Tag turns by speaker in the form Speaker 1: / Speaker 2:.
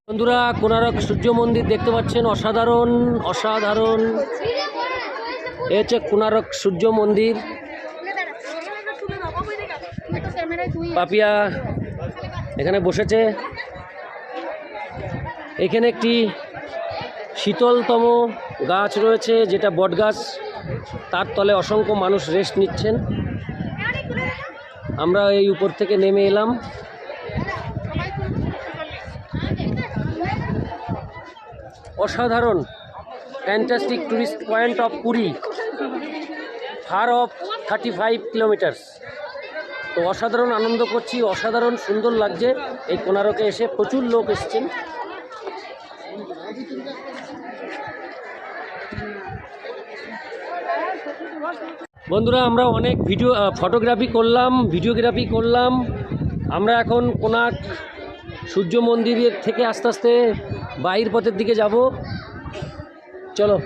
Speaker 1: বন্ধুরা, কোণারক সূর্য মন্দির দেখতে পাচ্ছেন, অসাধারণ অসাধারণ। এ হচ্ছে কোণারক সূর্য মন্দির। পাপিয়া এখানে বসেছে। এখানে একটি শীতলতম গাছ রয়েছে, যেটা বট গাছ। তার তলে অসংখ্য মানুষ রেস্ট নিচ্ছেন। আমরা এই উপর থেকে নেমে এলাম। অসাধারণ fantastic tourist point of Puri, far of 35 kilometres. তো অসাধারণ আনন্দ করছি, অসাধারণ সুন্দর লাগছে। এই কোণারকে এসে প্রচুর লোক এসেছেন। বন্ধুরা, আমরা অনেক ভিডিওগ্রাফি করলাম। আমরা এখন কোণার্ক সূর্য মন্দিরের থেকে আস্তে আস্তে বাইরের পথের দিকে যাব। চলো।